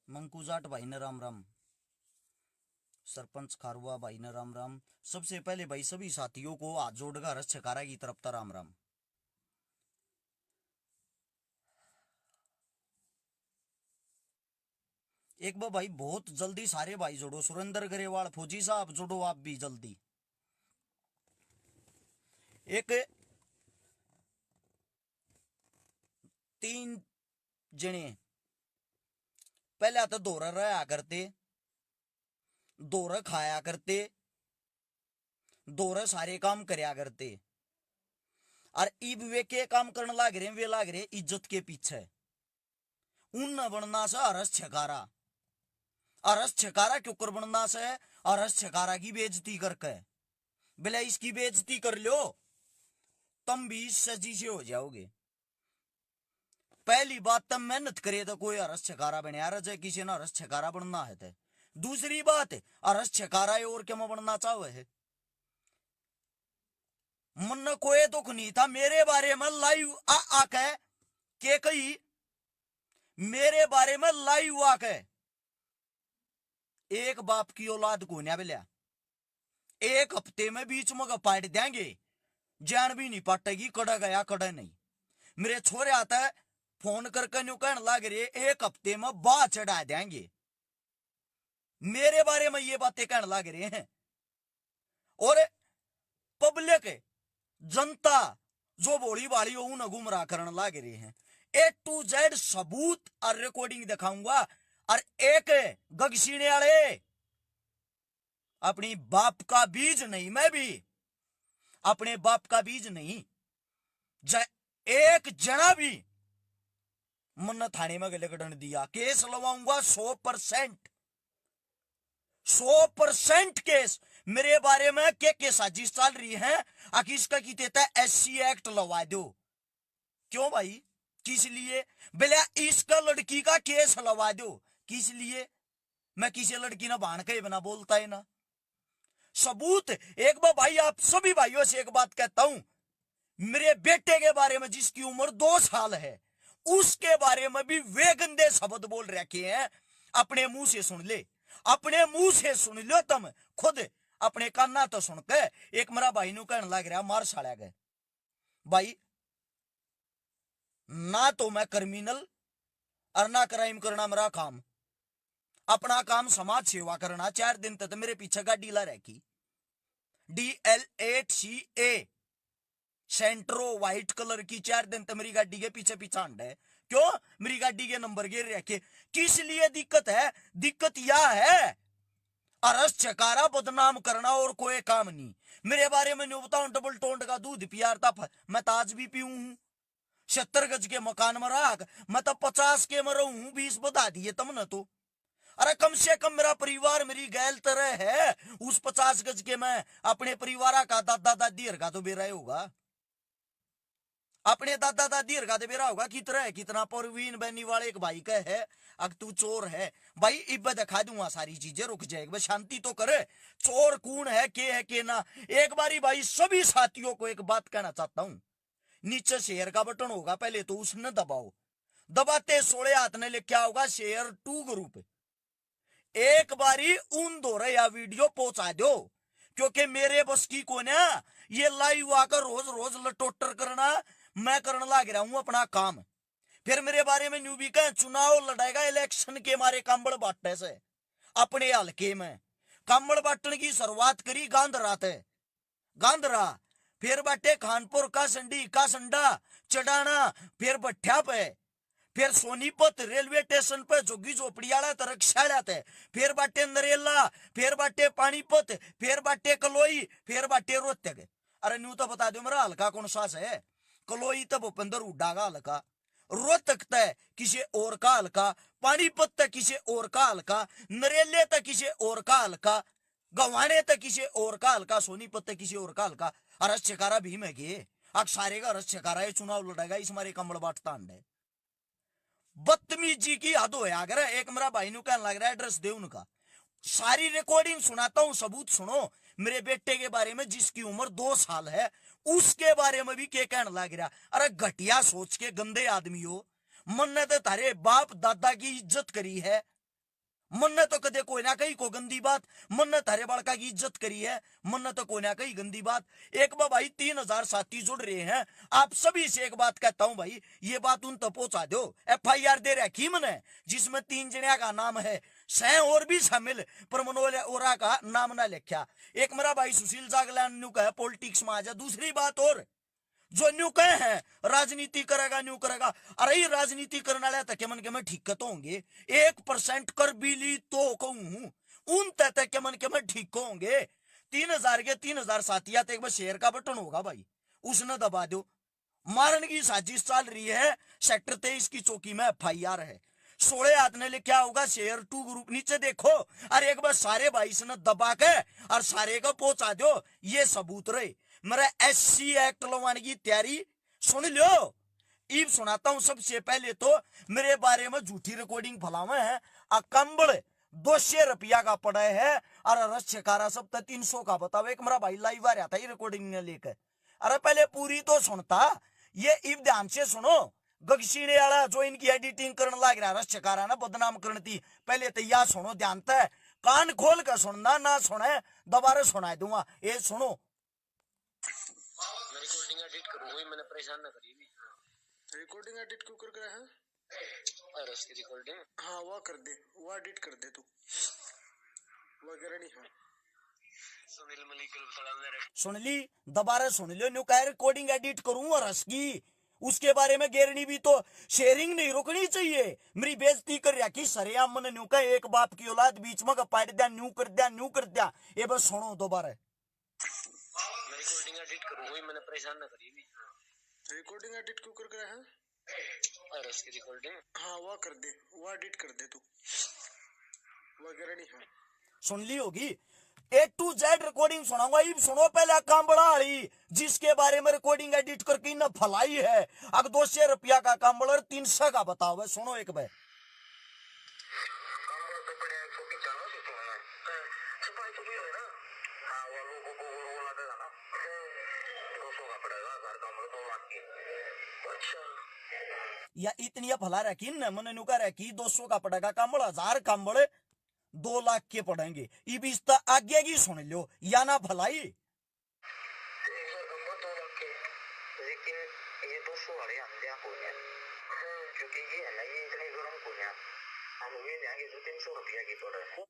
मंकू जाट भाई ने राम राम। सरपंच खारुआ भाई ने राम राम। सबसे पहले भाई सभी साथियों को हाथ जोड़कर हर्ष छकारा की तरफ था राम राम। एक बार भाई बहुत जल्दी सारे भाई जोड़ो। सुरेंद्र गरेवाल फौजी साहब जोड़ो आप भी जल्दी। एक 3 जने पहले तो दौरा रहा करते, दौरा खाया करते, दौरा सारे काम करया करते। और इब वे के काम करने लाग रहे, वे लाग रहे इज्जत के पीछे। उन बनना से हरस छकारा। अरस छकारा क्यों कर बनना से? अरस छकारा की बेइज्जती करके। बोले इसकी बेइज्जती कर लो, तुम भी सजी से हो जाओगे। पहली बात, तुम मेहनत करे तो कोई अरस छकारा बने आ रहा है, किसी ने अरस छकारा बनना है तो। दूसरी बात, अरस छकारा और क्या बनना चाहे है? मन कोई दुख नहीं था मेरे बारे में लाइव आके के कही, मेरे बारे में लाइव आके एक बाप की औलाद को नहीं बिलिया, एक हफ्ते में बीच में पाट देंगे, जान भी नहीं पाटेगी कड़ा गया कड़ा नहीं। मेरे छोरे आता है फोन करके न्यू कहने लग रहे एक हफ्ते में बाह चढ़ा देंगे। मेरे बारे में ये बातें कहने लग रहे हैं। और पब्लिक जनता जो बोली वाली उन्हें गुमराह करने लग रहे हैं। A to Z सबूत और रिकॉर्डिंग दिखाऊंगा। और एक गगसीने वाले अपनी बाप का बीज नहीं, मैं भी अपने बाप का बीज नहीं, एक जना भी मन थाने में गले कटन दिया, केस लवाऊंगा 100%। 100% केस मेरे बारे में के साजिश चल रही है। अकिसका की देता है SC एक्ट लगा दो। क्यों भाई, किस लिए? बोले इसका लड़की का केस लगा दो। किस लिए? मैं किसी लड़की ना बाण के बना बोलता है ना। सबूत एक बार भाई आप सभी भाइयों से एक बात कहता हूं, मेरे बेटे के बारे में जिसकी उम्र 2 साल है, उसके बारे में भी वे गंदे शब्द बोल रखे हैं। अपने मुंह से सुन ले, अपने मुंह से सुन लो, तुम खुद अपने काना तो सुन के। एक मेरा भाई नु कहने लग रहा मार साड़ा गए। भाई ना तो मैं क्रिमिनल और ना क्राइम करना मेरा काम। अपना काम समाज सेवा करना। 4 दिन तक मेरे पीछे गाड़ी ला रखी, DL8CA सेंट्रो व्हाइट कलर की। 4 दिन तक मेरी गाड़ी के पीछे पीछे अंड है। क्यों? मेरी गाड़ी के नंबर गिर रखे। किस लिए दिक्कत है? दिक्कत यह है अरस छकारा बदनाम करना और कोई काम नहीं। मेरे बारे में नहीं बताऊं, डबल टोंड का दूध पियारता मैं ताज भी पीऊं हूं। 70 गज के मकान में रहा मैं तो 50 के में रहूं। 20 बता दिए तुमने तो। अरे कम से कम मेरा परिवार मेरी गैल तरह है। उस 50 गज के मैं अपने परिवार का दादा दादी का तो बेरा होगा, अपने दादा दादी का तो बेरा होगा। कितना है, कितना परवीन बहनी वाले एक भाई का है। अब तू चोर है भाई, इब दिखा दूंगा सारी चीजें। रुक जाएगी, शांति तो करे। चोर कौन है के ना। एक बारी भाई सभी साथियों को एक बात कहना चाहता हूं, नीचे शेयर का बटन होगा, पहले तो उसने दबाओ। दबाते 16 हाथ ने लिखा होगा शेयर टू ग्रुप। एक बारी उन दोरे या वीडियो पहुंचा दो, क्योंकि मेरे बस की को ना ये लाइव आकर रोज रोज लटोटर करना। मैं करने लग रहा हूं अपना काम। फिर मेरे बारे में न्यू भी कहें चुनाव लड़ेगा इलेक्शन के मारे कंबल बांटने से। अपने हल्के में कंबल बांटने की शुरुआत करी गांधरा थे, गांधरा, फिर बाटे खानपुर का संडी का संडा चढ़ाना, फिर भट्ठा पे, फिर सोनीपत रेलवे स्टेशन पे झुग्गी झोपड़ी वाला तरक्शाला थे, फिर बाटे नरेला, फिर बाटे पानीपत, फिर बाटे कलोई, फिर बाटे रोहतक। अरे न्यू तो बता दो मेरा हल्का कौन सा है? कलोई तो भूपेंद्र हुड्डा का हल्का, रोहतक तय किसी और का हल्का, पानीपत तक किसी और का हल्का, नरेले तक किसी और का हल्का, गवाने तक किसी और का हल्का, सोनीपत तक किसी और का हल्का। अरस छकारा भी में गे अब सारे का अरस छकारा है चुनाव लड़ेगा इस मारे कमल बांटता अंडे। बदतमीजी की हद होया अगर। एक मेरा भाई नु कहने लग रहा है एड्रेस दे उनका, सारी रिकॉर्डिंग सुनाता हूं, सबूत सुनो। मेरे बेटे के बारे में जिसकी उम्र 2 साल है, उसके बारे में भी क्या कहने लग रहा। अरे घटिया सोच के गंदे आदमी हो। मन ने तो तारे बाप दादा की इज्जत करी है, मन ने तो कदे कोई ना कही को गंदी बात, मन ने थारे बालका की इज्जत करी है, मन ने तो कोई ना कही गंदी बात। एक बार भाई 3000 साथी जुड़ रहे हैं, आप सभी से एक बात कहता हूं भाई, ये बात उन तक पहुंचा दो। FIR दे रखी मैंने, जिसमें 3 जणिया का नाम है, सह और भी शामिल, पर मनोज ओरा का नाम ना लिखा। एक मेरा भाई सुशील जागलान न्यू का पॉलिटिक्स में आ जा। दूसरी बात और जो न्यू कहे हैं राजनीति करेगा न्यू करेगा, अरे ये राजनीति करने वाले तक मन के में ठीक तो होंगे, 1% कर भी ली तो कहूं उन तक के मन के में ठीक होंगे। 3000 के 3000 साथिया एक बार शेयर का बटन होगा भाई, उसने दबा दो। मारने की साजिश चल रही है, सेक्टर 23 की चौकी में FIR है, 16 आदमी ने क्या होगा शेयर 2 ग्रुप, नीचे देखो। अरे एक बार सारे भाई ने दबा के और सारे को पहुंचा दो, ये सबूत रहे। मेरा SC एक्ट लवाने की तैयारी सुन लो। इब सुनाता हूं, सबसे पहले तो मेरे बारे में झूठी रिकॉर्डिंग फैलावे है। कंबल 200 रुपया का पड़ा है, और रस छकारा सब 300 का। बताओ, एक मेरा भाई लाइव आ रहा था ये रिकॉर्डिंग ने लेकर। अरे पहले पूरी तो सुनता, ये इब ध्यान से सुनो। गगसीने वाला जो इनकी एडिटिंग करने लग रहा रस छकारा ना बदनाम करने थी, पहले तो यह सुनो ध्यान से, कान खोल कर सुनना, ना सुने दोबारा सुना दूंगा। ये सुनो, रिकॉर्डिंग एडिट करूँ, वही मैंने परेशान ना करी भी। रिकॉर्डिंग एडिट क्यों कर रहा है? और उसकी रिकॉर्डिंग हाँ वो कर दे, वो एडिट कर दे तू, वगैरह नहीं है। सुनील मलिक बता सुन ली, दोबारा सुन लो। न्यू कह रिकॉर्डिंग एडिट करूं और हंसगी, उसके बारे में गेरनी भी तो शेयरिंग नहीं रुकनी चाहिए। मेरी बेइज्जती कर रहा कि सरेआम मन न्यू कह एक बाप की औलाद बीच में पाट दिया, न्यू कर दिया, न्यू कर दिया। ये बस सुनो दोबारा। मैं रिकॉर्डिंग एडिट करूँ, वही मैंने परेशान ना करी भी। रिकॉर्डिंग एडिट क्यों कर रहा है? और उसकी रिकॉर्डिंग हाँ वो कर दे, वो एडिट कर दे तू, वगैरह नहीं है। सुन ली होगी, A to Z रिकॉर्डिंग सुनाऊंगा। ये सुनो पहले काम बड़ा रही, जिसके बारे में रिकॉर्डिंग एडिट करके न फलाई है। अगर 200 रुपया का काम बड़ा 300 का बताओ है। सुनो एक बार, या इतनी फला रखी न मन नुका रखी 200 का पड़ेगा कामड़, 1000 कामड़ 2 लाख के पड़ेंगे। इब इसका आगे की सुन लो, या ना भलाई। लेकिन ये 200 वाले हम दिया को है, क्योंकि ये है ना, ये इतने गरम को है, हम वे देंगे जो 300 रुपया की पड़ रहा है।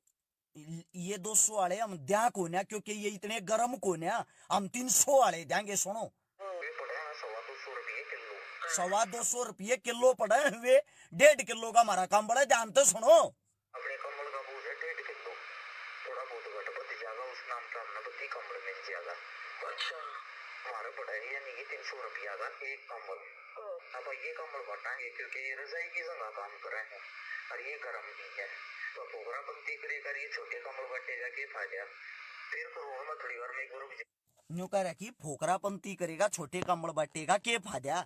ये 200 वाले हम दिया को ना, क्योंकि ये इतने गरम को ना, हम 300 वाले देंगे। सुनो, 250 रुपये किलो पड़े हुए, 1.5 किलो का हमारा काम बड़ा, जानते सुनो। अपने कमल का बोझ है 1.5 किलो, थोड़ा बहुत घट बढ़ जाएगा, उस नाम का हमने 32 कमल मिल जाएगा। अच्छा, हमारे पड़ा है यानी कि 300 रुपया का एक कमल। अब ये कमल बटाएंगे क्योंकि ये रजाई की जगह काम कर रहे हैं और ये गर्म नहीं है, तो पोखरा पंक्ति करेगा, ये छोटे कमल बटेगा के फायदा। फिर करोड़ में थोड़ी बार में एक बार न्यू कह रखी फोकरा पंक्ति करेगा, छोटे कमल बांटेगा के फायदा।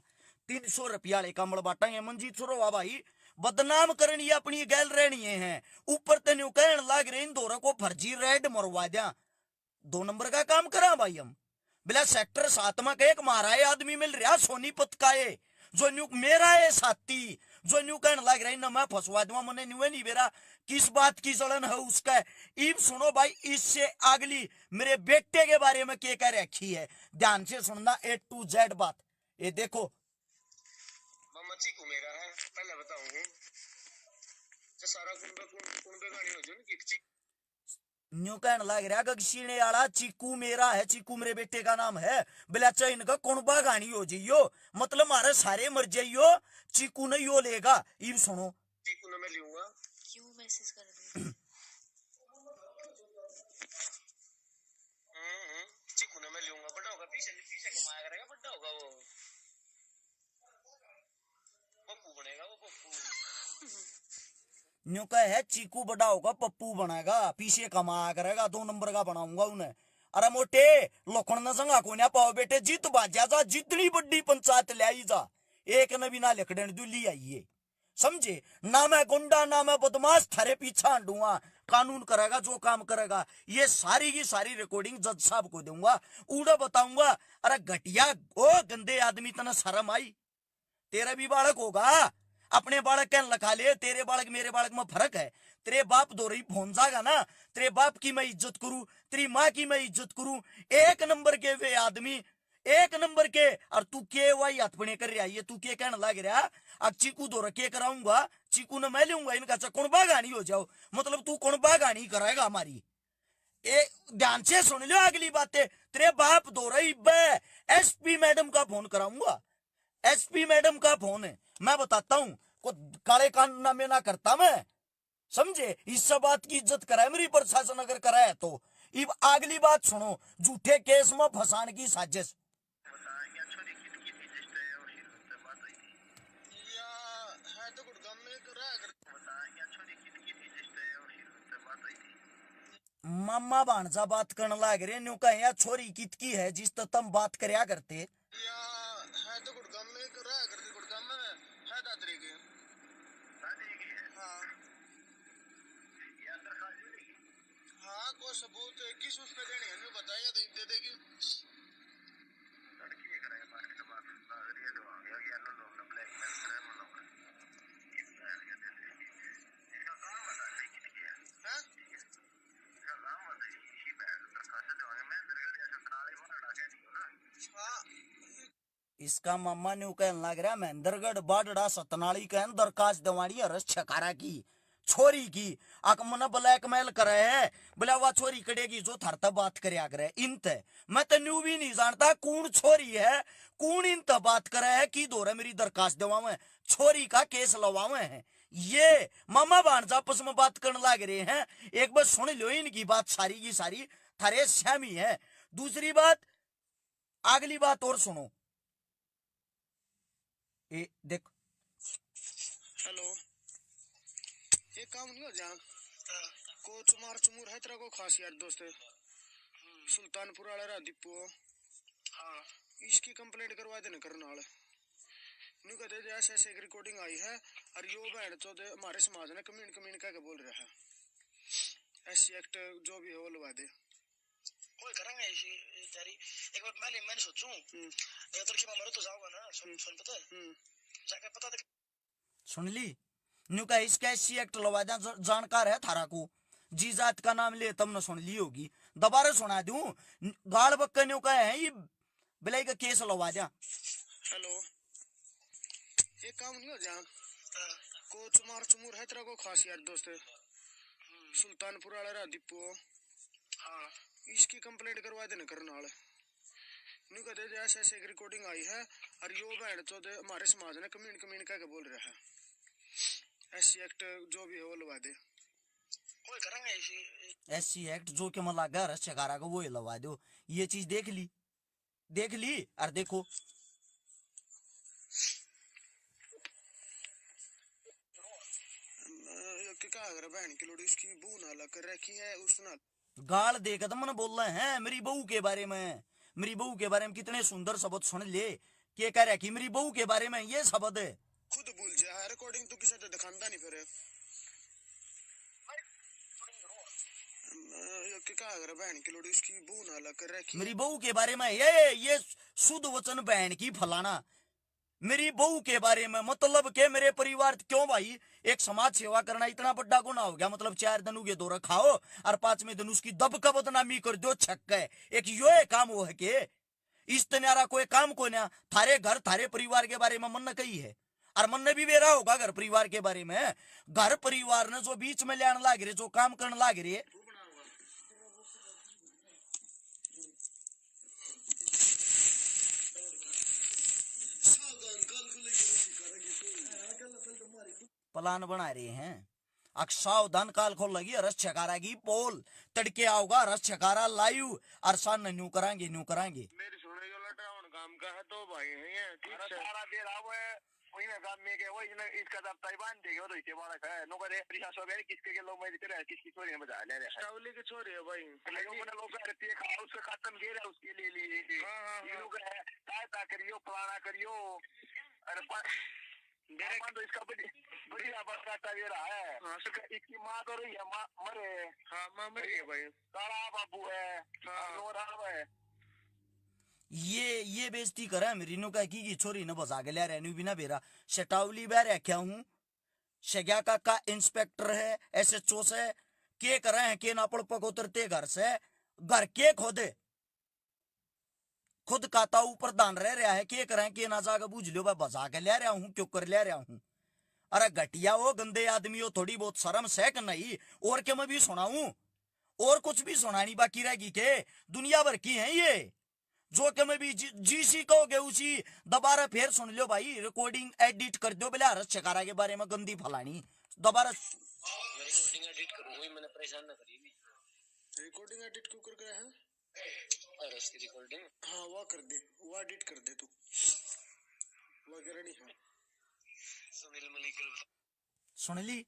300 रुपया वाले कमल बांटेंगे। मंजीत सुरो भाई, बदनाम करनी अपनी गैल रहनी है। ऊपर तो न्यू कहने लग रहे इन दोनों को फर्जी रेड मरवा दिया। 2 नंबर का काम करा भाई हम। बिला सेक्टर 7 में एक मारा आदमी मिल रहा सोनीपत का है, जो न्यू मेरा है साथी, जो न्यू कहने लग रहा है मैं फंसवा दूंगा, मैंने न्यू नहीं बेरा किस बात की जलन है उसका। इब सुनो भाई, इससे अगली मेरे बेटे के बारे में क्या कह रखी है, ध्यान से सुनना A to Z बात। ये देखो, मम्मी को मेरा है, पहले बताऊंगी जो सारा कुंबे गाड़ी हो जो ना कि न्यू कहने लग रहा गगसीने वाला चीकू मेरा है, चीकू मेरे बेटे का नाम है। बिला चैन का कुणबा गानी हो जाइयो, मतलब हमारे सारे मर जाइयो, चीकू नहीं हो लेगा। इब सुनो, चीकू ने मैं लूंगा, क्यों मैसेज कर दूं? चीकू ने मैं लूंगा, बड़ा होगा, पीछे पीछे कमाया करेगा, बड़ा होगा वो, पप्पू बनेगा वो, पप्पू। न्यू का है चीकू बड़ा होगा पप्पू बनेगा, पीछे कमाया करेगा, 2 नंबर का बनाऊंगा उन्हें। अरे मोटे लोखण न संगा को ना पाओ बेटे, जीत बाजा जा, जितनी बड़ी पंचायत ले आई जा, एक न भी ना लिखड़न दुली आइए, समझे ना। मैं गुंडा ना मैं बदमाश, थारे पीछा हंडूंगा, कानून करेगा जो काम करेगा। ये सारी की सारी रिकॉर्डिंग जज साहब को दूंगा, उड़ा बताऊंगा। अरे घटिया ओ गंदे आदमी, तना शर्म आई? तेरा भी बालक होगा, अपने बालक क्या लखा ले, तेरे बालक मेरे बालक में फर्क है। तेरे बाप दो रही फोन जागा ना, तेरे बाप की मैं इज्जत करूं, तेरी माँ की मैं इज्जत करूं, एक नंबर के वे आदमी, एक नंबर के। और तू के वाई हथपने कर रहा है, तू के कहने लग रहा अब चीकू दो रखे कराऊंगा, चीकू ने मैं लूंगा इनका कौन बागानी हो जाओ, मतलब तू कौन बागानी कराएगा हमारी। ए ध्यान से सुन लो अगली बातें, तेरे बाप दो रही एसपी मैडम का फोन कराऊंगा, एसपी मैडम का फोन है, मैं बताता हूं को काले कानून में ना करता मैं, समझे। इस सब बात की इज्जत कराए मेरी प्रशासन अगर कराए तो। अब अगली बात सुनो, झूठे केस में फंसाने की साजिश। है तो गुड़गांव में तो रहा कर। मामा भाणजा बात करने लाग रहे न्यू कहे यार छोरी कितकी है जिस तो तुम बात करया करते। या है तो गुड़गांव में तो रहा करते, गुड़गांव में है दादरी की। हाँ हाँ, को सबूत किस उस पे देनी है नहीं बताया तो दे देगी। हाँ? हाँ, इसका मामा न्यू कहने लग रहा महेंद्रगढ़ बाडड़ा सतनाली के दरखास्त दवाड़ी अरस छकारा की छोरी की अकमन ब्लैकमेल करे है, बोला वह छोरी कड़ेगी जो थरता बात करे करे इंत। मैं तो न्यू भी नहीं जानता कौन छोरी है, कौन इंत बात करे है की दो मेरी दरखास्त दवावे, छोरी का केस लवावे है। ये मामा भाणजा आपस में बात करने लग रहे हैं, एक बार सुन लो इनकी बात सारी की सारी थारे श्यामी है। दूसरी बात, अगली बात और सुनो, ए देख। हेलो, ये काम नहीं हो जा को चुमार चुमूर है तेरा को खास यार दोस्त है सुल्तानपुर वाला रहा दीपू। हाँ, इसकी कंप्लेंट करवा देना करनाल न्यू कहते ऐसे ऐसे एक रिकॉर्डिंग आई है और यो बहन चौदह हमारे समाज ने कम्युन कम्युन कह के बोल रहा है, ऐसी एक्ट जो भी है वो लगा दे। कोई करेंगे ऐसी तेरी एक बार मैंने सोचूं ये तो कि मरो तो जाओगा ना, सुन पता है जाके पता दे। सुन ली न्यू का इसका ऐसी एक्ट लवा जा, जानकार है थारा को, जी जात का नाम ले तुमने सुन ली होगी, दोबारा सुना दूं। गाल बक्का न्यू का है ये बिलाई का केस लवा जा। हेलो, ये काम नहीं हो जा को चुमार चुमूर है तेरा को खास यार दोस्त है सुल्तानपुर वाला रहा दीपू। हाँ, इसकी कंप्लेंट करवा देना करनाल न्यू कहते ऐसे ऐसे एक रिकॉर्डिंग आई है और यो बहन चौदह हमारे समाज ने कम्युन कम्युन कह के बोल रहा है, ऐसी एक्ट जो भी है वो लगा दे। कोई करेंगे ऐसी एक्ट जो कि मैं लगा रस चकारा को वो लवा दो। ये चीज देख ली, देख ली और देखो क्या अगर बहन की लोड़ी उसकी बू ना लग कर रखी है उसने गाल देकर तो मैंने बोल रहे हैं मेरी बहू के बारे में, मेरी बहू के बारे में कितने सुंदर शब्द सुन ले, क्या कह रहा कि मेरी बहू के बारे में ये शब्द है। खुद भूल जा रिकॉर्डिंग तो किसी दिखाता नहीं फिर क्या अगर बहन की लोड़ी उसकी बू ना लग कर रखी मेरी बहू के बारे में ये शुद्ध वचन बहन की फलाना, मेरी बहू के बारे में मतलब के मेरे परिवार क्यों भाई, एक समाज सेवा करना इतना बड़ा गुना हो गया, मतलब 4 दिन उगे दो खाओ और 5वें दिन उसकी दब का बदनामी कर दो छक्का है, एक यो है काम वो है के इस तनारा कोई काम को ना थारे घर थारे परिवार के बारे में मन कही है और मन ने भी बेरा होगा घर परिवार के बारे में। घर परिवार ने जो बीच में लाने लाग रहे, जो काम करने लाग रहे, प्लान बना रहे हैं, सावधान काल खोल लगी रस छकारा की पोल तड़के आओगा रस छकारा लायू और सान न्यू कराएंगे न्यू कराएंगे। मेरी सुने जो लटाउन काम का है तो भाई है ठीक है सारा देर आवे वही ना काम में के वही ना इसका जब ताइवान देगे तो इसे बड़ा है नो करे प्रिया सो गए किसके के लोग मैं तेरे किसकी छोरी में बजा ले रहे हैं टावली की छोरी है भाई लोगों ने लोग रहते हैं खा उसका खत्म गिर है उसके लिए लिए हां ये लोग है ताता करियो प्लाना करियो अरे मेरे तो इसका बड़ी आवाज काटा दे रहा है। हाँ, इसकी माँ तो रही है मरे। हाँ माँ मरी है भाई, तारा बाबू है। हाँ, है ये बेइज्जती करे मेरी नो का की छोरी ने बजा के ले रहे बिना बेरा शटावली बह रहा क्या हूं शग्या काका इंस्पेक्टर है, SHO से के करे हैं के ना पड़ पक उतरते घर से, घर के खुद खाता ऊपर दान रह रहा है, के करें के ना जाकर बूझ लो, मैं बजा के ले रहा हूं, क्यों कर ले रहा हूं। अरे घटिया हो, गंदे आदमी हो, थोड़ी बहुत शर्म से कि नहीं। और क्या मैं भी सुनाऊं, और कुछ भी सुनानी बाकी रहेगी के, दुनिया भर की है ये, जो कि मैं भी जीसी कहोगे उसी दोबारा फिर सुन लो भाई, रिकॉर्डिंग एडिट कर दो बेला हरस चकारा के बारे में गंदी फलानी दोबारा। रिकॉर्डिंग एडिट करूंगी, मैंने परेशान ना करिए। रिकॉर्डिंग एडिट क्यों कर रहा है? रस की रिकॉर्डिंग, हाँ वो कर दे, वो एडिट कर दे तू, वगैरह नहीं है। सुनील मलिक सुन ली,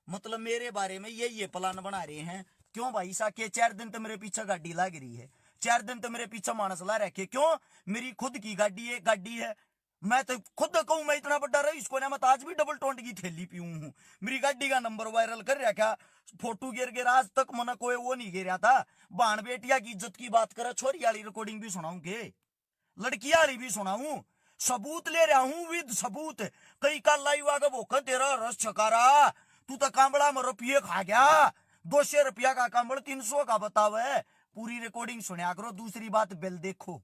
मतलब मेरे बारे में ये प्लान बना रहे हैं। क्यों भाई सा के 4 दिन तो मेरे पीछे गाड़ी लग रही है, 4 दिन तो मेरे पीछे मानस ला रखे, क्यों? मेरी खुद की गाड़ी है। मैं तो खुद कहूं मैं इतना बड़ा रईस को ना, मैं तो आज भी डबल टोंट की थैली पीऊं हूं। मेरी गाड़ी का नंबर वायरल कर रखा, फोटो गिर गिर, आज तक मना कोई वो नहीं गिरा था। बाण बेटिया की इज्जत की बात करे, छोरी वाली रिकॉर्डिंग भी सुनाऊं के, लड़की वाली भी सुनाऊं, सबूत ले रहा हूं विद सबूत। कई का लाइव आगे भोखा तेरा रस छकारा, तू तो कांबड़ा में रुपये खा गया, 200 रुपया का कांबड़ 300 का बतावे। पूरी रिकॉर्डिंग सुनिया करो। दूसरी बात, बिल देखो,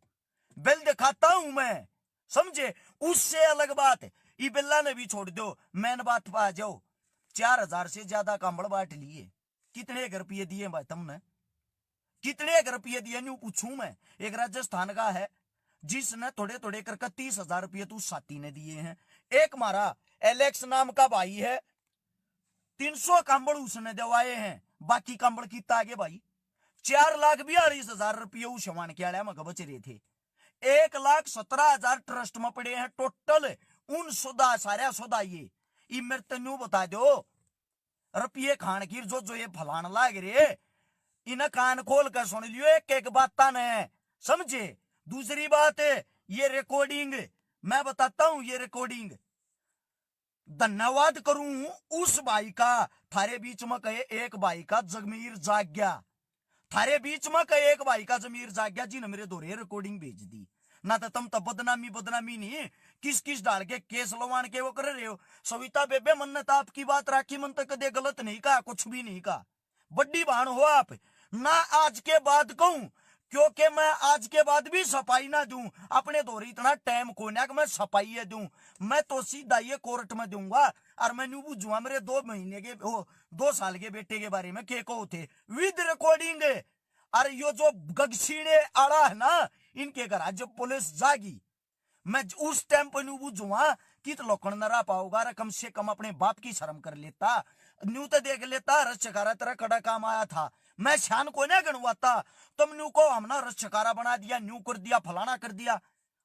बिल दिखाता हूं मैं, समझे? उससे अलग बात, ये बिल्ला ने भी छोड़ दो, मैन बात पर आ जाओ। 4000 से ज्यादा कांबड़ बांट लिए, कितने रुपये दिए भाई तुमने, कितने रुपये दिए न्यू पूछूं मैं। एक राजस्थान का है जिसने थोड़े थोड़े करके 30,000 रुपये तो साथी ने दिए हैं। एक मारा एलेक्स नाम का भाई है, 300 कांबड़ उसने दवाए हैं, बाकी कांबड़ कितना आगे भाई, 4,42,000 रुपये उस शवान के आया में बच रहे थे। 1,17,000 ट्रस्ट में पड़े हैं टोटल, उन सौदा सारे सौदा ये मेरे तेनू बता दो रुपये खान की जो जो ये फलान लाग रहे, इन्हें कान खोल कर सुन लियो एक एक बात ने, समझे? दूसरी बात, ये रिकॉर्डिंग मैं बताता हूं, ये रिकॉर्डिंग धन्यवाद करूं उस भाई का, थारे बीच में कहे एक भाई का जगमीर जाग गया, थारे बीच में कहे एक भाई का जमीर जाग गया, जिन्हें मेरे दोरे रिकॉर्डिंग भेज दी। ना तो तुम तो बदनामी नहीं, किस किस डाल के केस लवान के वो कर रहे हो। सविता बेबे मन ने तो आपकी बात राखी, मन तक कदे गलत नहीं कहा, कुछ भी नहीं कहा, बड्डी बहन हो आप ना। आज के बाद कहूं, क्योंकि मैं आज के बाद भी सफाई ना दूं, अपने दौरे इतना टाइम को ना कि मैं सफाई दूं, मैं तो सीधा ये कोर्ट में दूंगा। और मैं न्यू बुझूंगा मेरे 2 महीने के 2 साल के बेटे के बारे में के को थे विद रिकॉर्डिंग। और यो जो गगसीने आड़ा है ना, इनके घर आज जब पुलिस जागी, मैं उस टाइम पर न्यू बुझूंगा कि तो लोकन न रहा पाओगा, कम से कम अपने बाप की शर्म कर लेता, न्यू तो देख लेता रस चकारा तेरा कड़ा काम आया था, मैं शान को नहीं गणवाता। तुम न्यू को हमने रस चकारा बना दिया, न्यू कर दिया, फलाना कर दिया।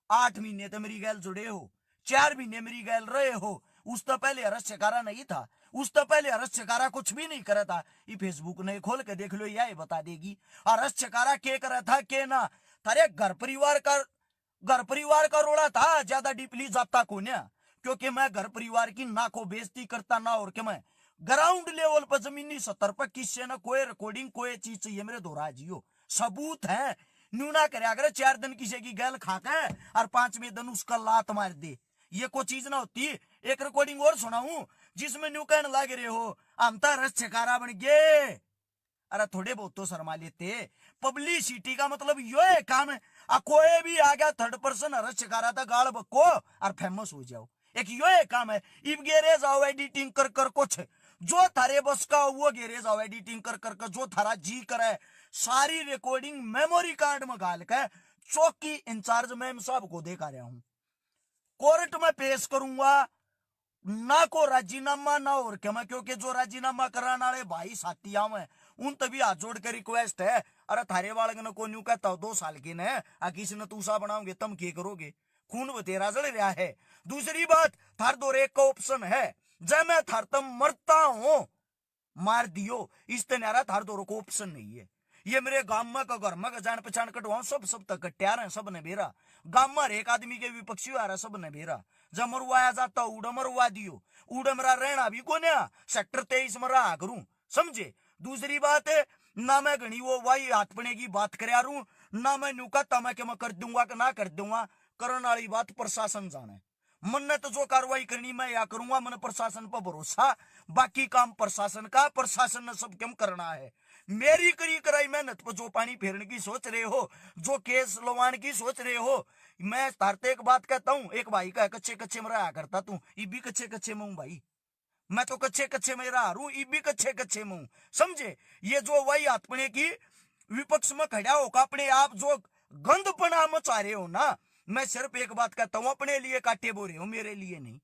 8 महीने तो मेरी गैल जुड़े हो, 4 महीने मेरी गैल रहे हो, उस तो पहले हरस चकारा नहीं था, उस तो पहले हरस चकारा कुछ भी नहीं करा था। ये फेसबुक ने खोल के देख लो, यह बता देगी हरस चकारा के करा था के ना। थारे घर परिवार का रोड़ा था, ज्यादा डीपली जाता को ना, क्योंकि मैं घर परिवार की ना को बेइज्जती करता ना, और के मैं ग्राउंड लेवल पर जमीनी सतर पर किससे ना कोई रिकॉर्डिंग कोई चीज चाहिए मेरे दोहरा जियो, सबूत है। न्यू ना करे अगर 4 दिन किसी की गैल खाके और 5वें दिन उसका लात मार दे, ये कोई चीज ना होती। एक रिकॉर्डिंग और सुनाऊं जिसमें न्यू कहने लग रहे हो हम तो रस चकारा बन गए। अरे थोड़े बहुत तो शर्मा लेते, पब्लिसिटी का मतलब यो है काम है। कोई भी आ गया थर्ड पर्सन रस चकारा था गाल बको और फेमस हो जाओ, एक यो है काम है। इब गेरे जाओ एडिटिंग कर कर कुछ जो थारे बस का वो गेरे जाओ एडिटिंग कर कर कर जो थारा जी करे, सारी रिकॉर्डिंग मेमोरी कार्ड में गाल के चौकी इंचार्ज मैम साहब को देखा रहा हूं, कोर्ट में पेश करूंगा ना को राजीनामा ना और क्या मैं, क्योंकि जो राजीनामा कराने वाले भाई साथिया में उन तभी हाथ जोड़ के रिक्वेस्ट है। अरे थारे बालक ने को न्यू कहता हो 2 साल के ने किसी ने तूसा बनाओगे तुम क्या करोगे, खून बतेरा जल रहा है। दूसरी बात, थार दो एक का ऑप्शन है, जब मैं थार तम मरता हूं मार दियो, इस तरह थार दो को ऑप्शन नहीं है। ये मेरे गांव में का घर में का जान पहचान कटवाऊं सब तक कट्यार है, सब ने बेरा गांव में एक आदमी के विपक्षी आ रहा, सब ने बेरा जब मरवाया जाता उड़ मरवा दियो, उड़ मरा रहना भी को ना सेक्टर 23 में रहा करूं, समझे। दूसरी बात है ना मैं घनी वो वाई हाथपने की बात कर रू, ना मैं न्यू कहता मैं कि मैं कर दूंगा कि ना कर दूंगा, करने वाली बात प्रशासन जाने। मन तो जो कार्रवाई करनी मैं या करूंगा, मन प्रशासन पर भरोसा, बाकी काम प्रशासन का, प्रशासन ने सब क्यों करना है। मेरी करी कराई मेहनत पर जो पानी फेरने की सोच रहे हो, जो केस लवान की सोच रहे हो, मैं तारते एक बात कहता हूं, एक भाई का कच्चे कच्चे में रहा करता तू, ये भी कच्चे कच्चे में हूं भाई, मैं तो कच्चे कच्चे में रहा रू, ये भी कच्चे कच्चे में हूं, समझे। ये जो वही आत्मने की विपक्ष में खड़ा होकर अपने आप जो गंदपना मचा रहे हो ना, मैं सिर्फ एक बात कहता हूं, अपने लिए काटे बोरे हो, मेरे लिए नहीं,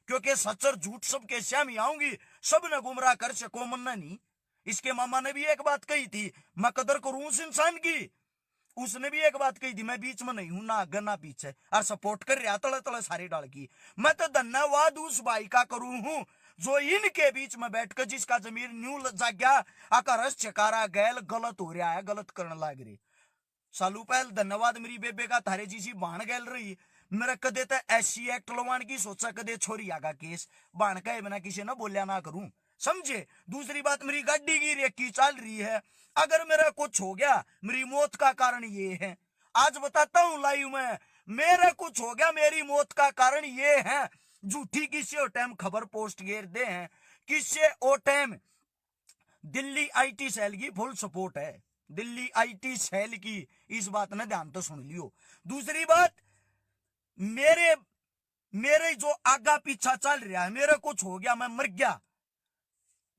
क्योंकि सच और झूठ सबके श्याम ही आऊंगी, सब ने गुमराह कर सको मन्ना नहीं। इसके मामा ने भी एक बात कही थी, मैं कदर करूं उस इंसान की, उसने भी एक बात कही थी, मैं बीच में नहीं हूं, ना आगे ना पीछे, और सपोर्ट कर रहा तले तले सारे डाल की। मैं तो धन्यवाद उस भाई का करूं हूं जो इनके बीच में बैठकर जिसका जमीर न्यू जाग्या आका रस चकारा गैल गलत हो रहा है, गलत करने लग रही। सालू पहल धन्यवाद मेरी बेबे का, थारे जी बाण गैल रही, मेरा कदे तो SC एक्ट लवान की सोचा, कदे छोरी आगा केस बाण का बिना किसी ने बोलिया ना करूं, समझे। दूसरी बात, मेरी गाड़ी की रेकी चल रही है, अगर मेरा कुछ हो गया मेरी मौत का कारण ये है, आज बताता हूं लाइव में, मेरा कुछ हो गया मेरी मौत का कारण ये है, झूठी किसी और टाइम खबर पोस्ट घेर दे हैं, किसी और टाइम दिल्ली IT सेल की फुल सपोर्ट है, दिल्ली IT सेल की, इस बात ने ध्यान तो सुन लियो। दूसरी बात, मेरे मेरे जो आगा पीछा चल रहा है, मेरा कुछ हो गया मैं मर गया,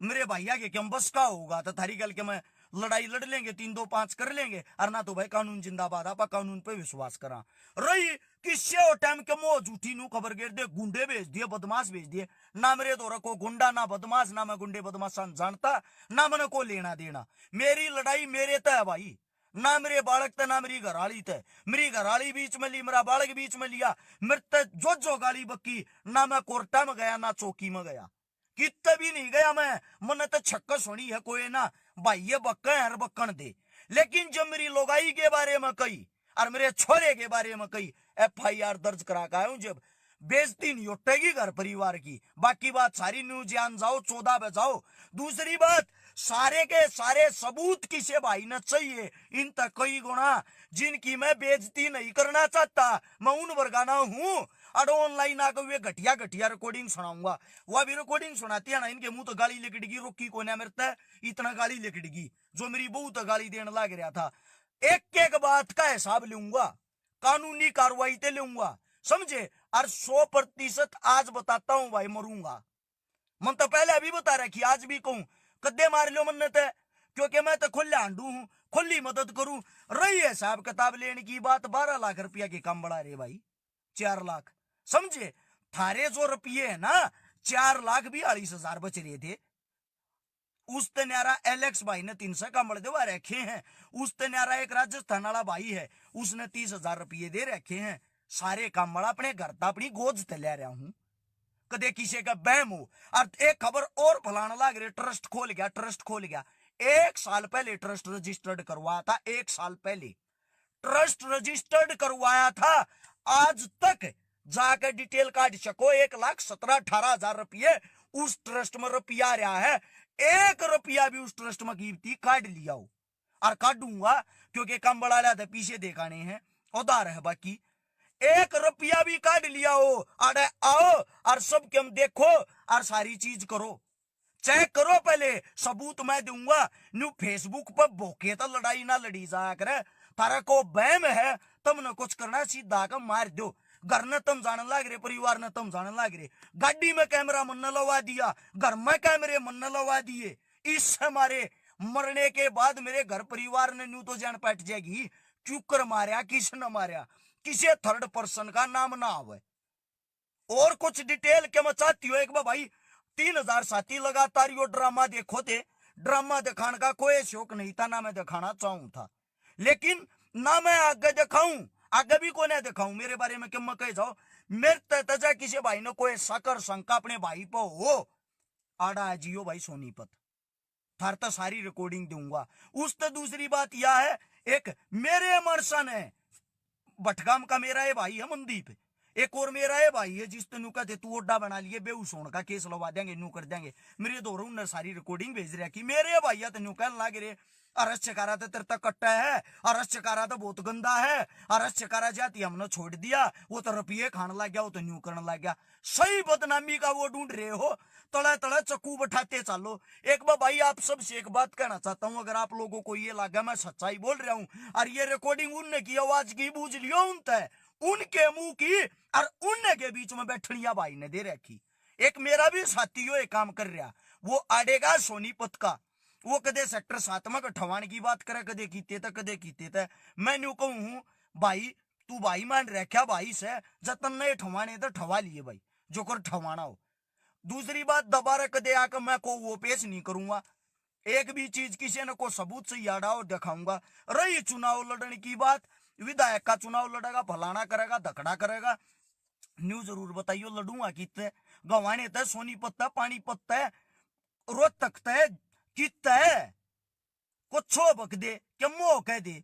मेरे भैया के क्या बस का होगा तो थारी गल के मैं लड़ाई लड़ लेंगे, 3-2-5 कर लेंगे, और ना तो भाई कानून जिंदाबाद, आप कानून पे विश्वास करा रही। किससे और टाइम के मोह झूठी नू खबर गिर दे, गुंडे भेज दिए, बदमाश भेज दिए, ना मेरे दौरा को गुंडा ना बदमाश, ना मैं गुंडे बदमाश जानता, ना मैंने को लेना देना, मेरी लड़ाई मेरे तय है भाई, ना मेरे बालक थे ना मेरी घराली थे, मेरी घराली बीच में ली, मेरा बालक बीच में लिया, मेरे जो गाली बक्की, ना मैं कोर्टा में गया ना चौकी में गया, कितने भी नहीं गया मैं, मन तो छक्का सुनी है कोई ना भाई, ये बक्का है बक्कन दे। लेकिन जब मेरी लोगाई के बारे में कही और मेरे छोरे के बारे में कही, FIR दर्ज करा का हूं, जब बेइज्जती नहीं उठेगी घर परिवार की, बाकी बात सारी न्यूज जान जाओ, 14 बजाओ। दूसरी बात, सारे के सारे सबूत किसे भाई न चाहिए, इन तक कई गुना जिनकी मैं बेइज्जती नहीं करना चाहता, मैं उन वर्गाना हूं, और ऑनलाइन आकर वे घटिया घटिया रिकॉर्डिंग सुनाऊंगा, वह भी रिकॉर्डिंग सुनाती है ना, इनके मुंह तो गाली लिखड़गी, रोकी को ना मेरे इतना गाली लिखड़गी, जो मेरी बहू तो गाली देने लग रहा था। एक एक बात का हिसाब लूंगा, कानूनी कार्रवाई ते लूंगा, समझे। और 100% आज बताता हूं भाई, मरूंगा, मन तो पहले अभी बता रखी, आज भी कहूं, कद्दे मार लो मन्नत है, क्योंकि मैं तो खुले हांडू हूं, खुली मदद करूं। रही है साहब किताब लेने की बात, 12 लाख रुपया के काम बढ़ा रहे भाई, 4 लाख, समझे। थारे जो रुपये है ना, 4,42,000 बच रहे थे, उस तन्यारा एलेक्स भाई ने 300 का मड़ देवा रखे हैं, उस तन्यारा एक राजस्थान वाला भाई है, उसने 30,000 रुपये दे रखे हैं, सारे काम मड़ा अपने घर था, अपनी गोद ते ले रहा हूं, कदे किसी का बहम हो। और एक खबर और फलाना लग रही, ट्रस्ट खोल गया, ट्रस्ट खोल गया, 1 साल पहले ट्रस्ट रजिस्टर्ड करवाया था, 1 साल पहले ट्रस्ट रजिस्टर्ड करवाया था, आज तक जाकर डिटेल काट सको, 1,17,18,000 रुपये उस ट्रस्ट में रुपया रहा है, 1 रुपया भी उस ट्रस्ट में कीमती काट लिया हो, और काटूंगा क्योंकि कम बढ़ा लिया था, पीछे देखाने हैं, उधार है बाकी, 1 रुपया भी काट लिया हो। अरे आओ और सब के हम देखो और सारी चीज करो, चेक करो, पहले सबूत मैं दूंगा। न्यू फेसबुक पर भोके तो लड़ाई ना लड़ी जा करे, तारा को बहम है तुम न कुछ करना, सीधा का मार दो, घर ने तुम जाने लग रहे, परिवार ने तुम जाने लग रहे, गाड़ी में कैमरा मन लगा दिया, घर में कैमरे मन लगा दिए, इस हमारे मरने के बाद मेरे घर परिवार ने न्यू तो जान पैट जाएगी, क्यों कर मारा, किसने मारा, किसी थर्ड पर्सन का नाम ना आवे। और कुछ डिटेल के मैं चाहती हो, एक बार भाई 3,000 साथी लगातार यो ड्रामा देखो थे, ड्रामा दिखाने का कोई शौक नहीं था, ना मैं दिखाना चाहूं था, लेकिन ना मैं आगे दिखाऊं, आगे भी को नहीं दिखाऊं, मेरे बारे में क्यों मैं कह जाओ, मेरे तजा किसी भाई ने कोई साकर शंका अपने भाई पर हो, आड़ा जियो भाई सोनीपत, थार तो सारी रिकॉर्डिंग दूंगा। उस तो दूसरी बात यह है, एक मेरे मरसन है भटगाम का, मेरा ये भाई है मनदीप, एक और मेरा है भाई है जिस तेनू कहते तू ओड्डा बना लिए बेहोश होने का केस लगा देंगे नू कर देंगे मेरे दो उन्हें सारी रिकॉर्डिंग भेज रहा कि मेरे भाई तेनू कहने लग रहे अरस चकारा तो तेरे तक कट्टा है, अरस चकारा तो बहुत गंदा है, अरस चकारा जाती हमने छोड़ दिया, वो तो रुपये खाने लग गया, वो तो न्यू करने लग गया। सही बदनामी का वो ढूंढ रहे हो, तड़ा तड़ा चक्कू बैठाते चलो। एक बार भाई आप सबसे एक बात कहना चाहता हूं, अगर आप लोगों को ये लगा मैं सच्चाई बोल रहा हूं और ये रिकॉर्डिंग उनने की आवाज की बूझ लियो उनते उनके मुंह की और उनने के बीच में बैठनिया भाई ने दे रखी। एक मेरा भी साथी हो एक काम कर रहा, वो आड़ेगा सोनीपत का, वो कदे सेक्टर 7 में ठवान की बात करे, कदे कीते थे। मैं न्यू कहूं भाई तू भाई मान रखा भाई से जतन नहीं ठवाने तो ठवा लिए भाई जो कर ठवाना हो। दूसरी बात दोबारा कदे आकर मैं को वो पेश नहीं करूंगा, एक भी चीज किसी ने को सबूत से याड़ा और दिखाऊंगा। रही चुनाव लड़ने की बात, विधायक का चुनाव लड़ेगा, फलाना करेगा, धकड़ा करेगा, न्यू जरूर बताइयो लड़ूंगा कितने गवाने तय सोनीपत पानीपत तय रोहतक तय कितना है कुछ बक दे क्या मोह कह दे,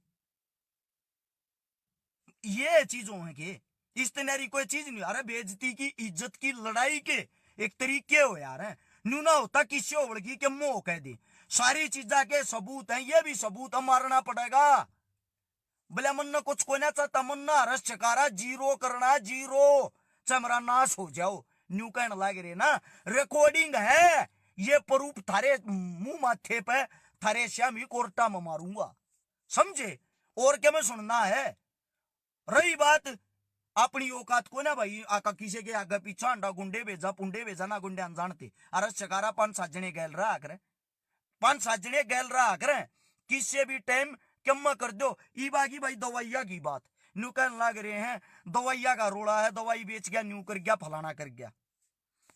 ये चीजों है कि इस तनारी कोई चीज नहीं। अरे बेइज्जती की इज्जत की लड़ाई के एक तरीके हो यार है, न्यू ना होता किसी ओवड़ की क्या मोह कह दे, सारी चीजा के सबूत हैं, ये भी सबूत हम मारना पड़ेगा। भले मन न कुछ कोई ना चाहता, मन ना रस चकारा जीरो करना, जीरो चमरा नाश हो जाओ। न्यू कहने लग रहे ना रिकॉर्डिंग है, ये प्रूफ थारे मुंह माथे पे थारे श्यामी कोर्टा में मारूंगा, समझे? और क्या मैं सुनना है। रही बात अपनी औकात को ना भाई, आका किसी के आगे पीछा अंडा गुंडे भेजा पुंडे भेजा ना गुंडे अनजानते, अरे चकारा 5-7 जने गैल रहा करे, 5-7 जने गैल रहा करे, किसी भी टाइम कम कर दो। ई बाकी भाई दवाइया की बात न्यू कहने लग रहे हैं, दवाइया का रोड़ा है, दवाई बेच गया, न्यू कर गया, फलाना कर गया।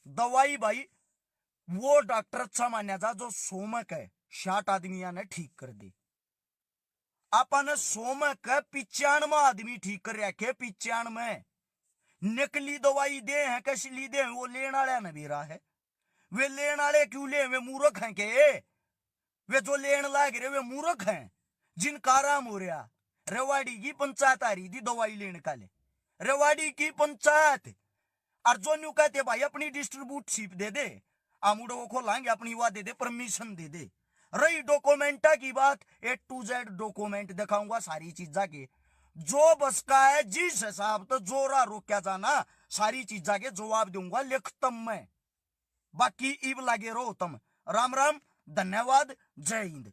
दवाई भाई वो डॉक्टर अच्छा मान्या जा जो सोमक है 60 आदमिया ने ठीक कर दे, अपन सोमक 95 आदमी ठीक कर रखे, 95 नकली दवाई दे हैं कसली दे वो लेने वाले ने बेरा है, वे लेने वाले क्यों ले, वे मूर्ख हैं के, वे जो लेने लायक रहे वे मूर्ख हैं जिनका आराम हो रहा। रेवाड़ी की पंचायत आ रही थी दवाई लेने का ले, रेवाड़ी की पंचायत, और जो न्यू कहते भाई अपनी डिस्ट्रीब्यूटशिप दे दे, आमुडो को खोलांगे अपनी हुआ दे दे, परमिशन दे दे। रही डॉक्यूमेंटा की बात, A to Z डॉक्यूमेंट दिखाऊंगा सारी चीजा के, जो बस का है जिस हिसाब तो जोरा रोक्या जाना सारी चीजा के जवाब दूंगा लिखतम में। बाकी इब लागे रो तम। राम राम, धन्यवाद, जय हिंद।